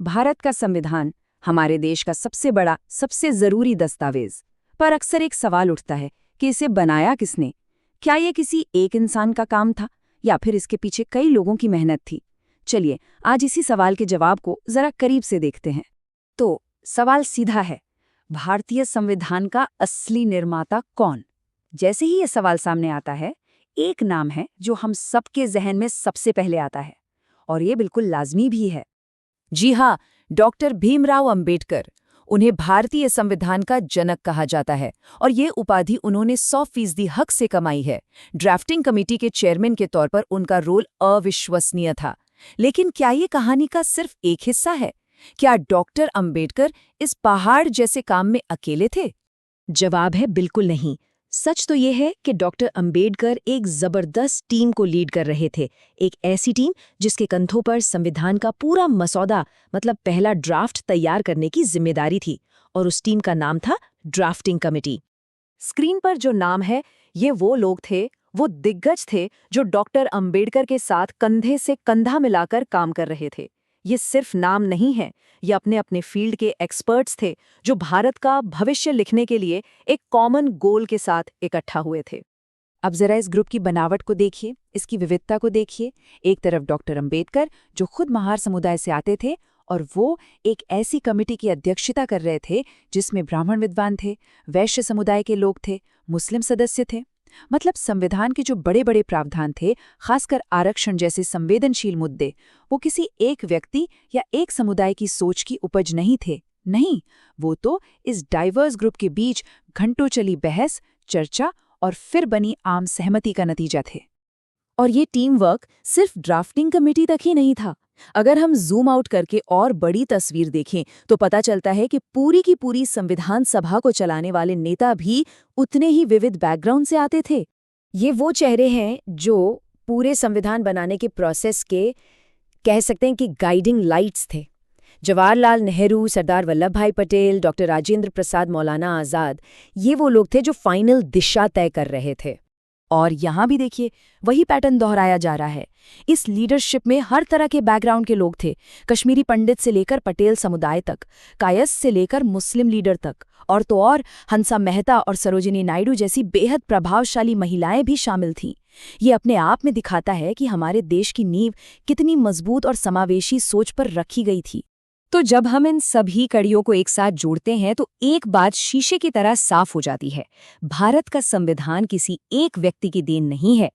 भारत का संविधान हमारे देश का सबसे बड़ा, सबसे जरूरी दस्तावेज। पर अक्सर एक सवाल उठता है कि इसे बनाया किसने? क्या ये किसी एक इंसान का काम था या फिर इसके पीछे कई लोगों की मेहनत थी? चलिए आज इसी सवाल के जवाब को जरा करीब से देखते हैं। तो सवाल सीधा है, भारतीय संविधान का असली निर्माता कौन? जैसे ही ये सवाल सामने आता है, एक नाम है जो हम सबके जहन में सबसे पहले आता है, और ये बिल्कुल लाजमी भी है। जी हाँ, डॉक्टर भीमराव अंबेडकर। उन्हें भारतीय संविधान का जनक कहा जाता है और ये उपाधि उन्होंने 100% हक से कमाई है। ड्राफ्टिंग कमेटी के चेयरमैन के तौर पर उनका रोल अविश्वसनीय था। लेकिन क्या ये कहानी का सिर्फ एक हिस्सा है? क्या डॉक्टर अंबेडकर इस पहाड़ जैसे काम में अकेले थे? जवाब है बिल्कुल नहीं। सच तो ये है कि डॉक्टर अंबेडकर एक जबरदस्त टीम को लीड कर रहे थे, एक ऐसी टीम जिसके कंधों पर संविधान का पूरा मसौदा मतलब पहला ड्राफ्ट तैयार करने की जिम्मेदारी थी, और उस टीम का नाम था ड्राफ्टिंग कमेटी। स्क्रीन पर जो नाम है, ये वो लोग थे, वो दिग्गज थे जो डॉक्टर अंबेडकर के साथ कंधे से कंधा मिलाकर काम कर रहे थे। ये सिर्फ नाम नहीं है, ये अपने अपने फील्ड के एक्सपर्ट्स थे जो भारत का भविष्य लिखने के लिए एक कॉमन गोल के साथ इकट्ठा हुए थे। अब जरा इस ग्रुप की बनावट को देखिए, इसकी विविधता को देखिए। एक तरफ डॉक्टर अंबेडकर जो खुद महार समुदाय से आते थे, और वो एक ऐसी कमेटी की अध्यक्षता कर रहे थे जिसमें ब्राह्मण विद्वान थे, वैश्य समुदाय के लोग थे, मुस्लिम सदस्य थे। मतलब संविधान के जो बड़े बड़े प्रावधान थे, खासकर आरक्षण जैसे संवेदनशील मुद्दे, वो किसी एक व्यक्ति या एक समुदाय की सोच की उपज नहीं थे। नहीं, वो तो इस डाइवर्स ग्रुप के बीच घंटों चली बहस, चर्चा और फिर बनी आम सहमति का नतीजा थे। और ये टीम वर्क सिर्फ ड्राफ्टिंग कमेटी तक ही नहीं था। अगर हम जूम आउट करके और बड़ी तस्वीर देखें तो पता चलता है कि पूरी की पूरी संविधान सभा को चलाने वाले नेता भी उतने ही विविध बैकग्राउंड से आते थे। ये वो चेहरे हैं जो पूरे संविधान बनाने के प्रोसेस के, कह सकते हैं कि गाइडिंग लाइट्स थे। जवाहरलाल नेहरू, सरदार वल्लभ भाई पटेल, डॉक्टर राजेंद्र प्रसाद, मौलाना आज़ाद, ये वो लोग थे जो फाइनल दिशा तय कर रहे थे। और यहाँ भी देखिए, वही पैटर्न दोहराया जा रहा है। इस लीडरशिप में हर तरह के बैकग्राउंड के लोग थे, कश्मीरी पंडित से लेकर पटेल समुदाय तक, कायस्थ से लेकर मुस्लिम लीडर तक, और तो और हंसा मेहता और सरोजिनी नायडू जैसी बेहद प्रभावशाली महिलाएं भी शामिल थीं। ये अपने आप में दिखाता है कि हमारे देश की नींव कितनी मजबूत और समावेशी सोच पर रखी गई थी। तो जब हम इन सभी कड़ियों को एक साथ जोड़ते हैं तो एक बात शीशे की तरह साफ हो जाती है, भारत का संविधान किसी एक व्यक्ति की देन नहीं है,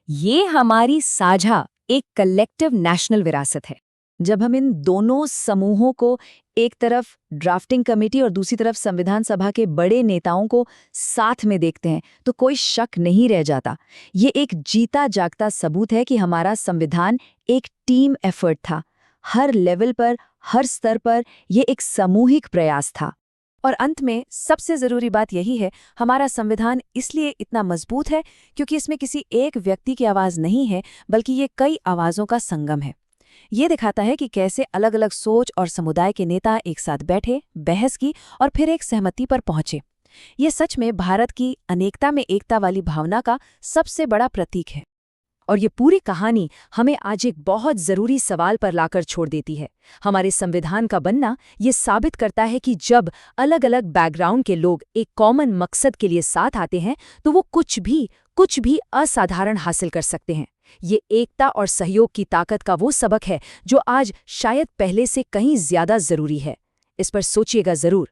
ये हमारी साझा एक कलेक्टिव नेशनल विरासत है। जब हम इन दोनों समूहों को, एक तरफ ड्राफ्टिंग कमेटी और दूसरी तरफ संविधान सभा के बड़े नेताओं को साथ में देखते हैं तो कोई शक नहीं रह जाता, ये एक जीता जागता सबूत है कि हमारा संविधान एक टीम एफर्ट था। हर लेवल पर, हर स्तर पर ये एक सामूहिक प्रयास था। और अंत में सबसे जरूरी बात यही है, हमारा संविधान इसलिए इतना मजबूत है क्योंकि इसमें किसी एक व्यक्ति की आवाज नहीं है, बल्कि ये कई आवाजों का संगम है। ये दिखाता है कि कैसे अलग अलग सोच और समुदाय के नेता एक साथ बैठे, बहस की और फिर एक सहमति पर पहुंचे। ये सच में भारत की अनेकता में एकता वाली भावना का सबसे बड़ा प्रतीक है। और ये पूरी कहानी हमें आज एक बहुत जरूरी सवाल पर लाकर छोड़ देती है। हमारे संविधान का बनना ये साबित करता है कि जब अलग अलग बैकग्राउंड के लोग एक कॉमन मकसद के लिए साथ आते हैं तो वो कुछ भी असाधारण हासिल कर सकते हैं। ये एकता और सहयोग की ताकत का वो सबक है जो आज शायद पहले से कहीं ज्यादा जरूरी है। इस पर सोचिएगा जरूर।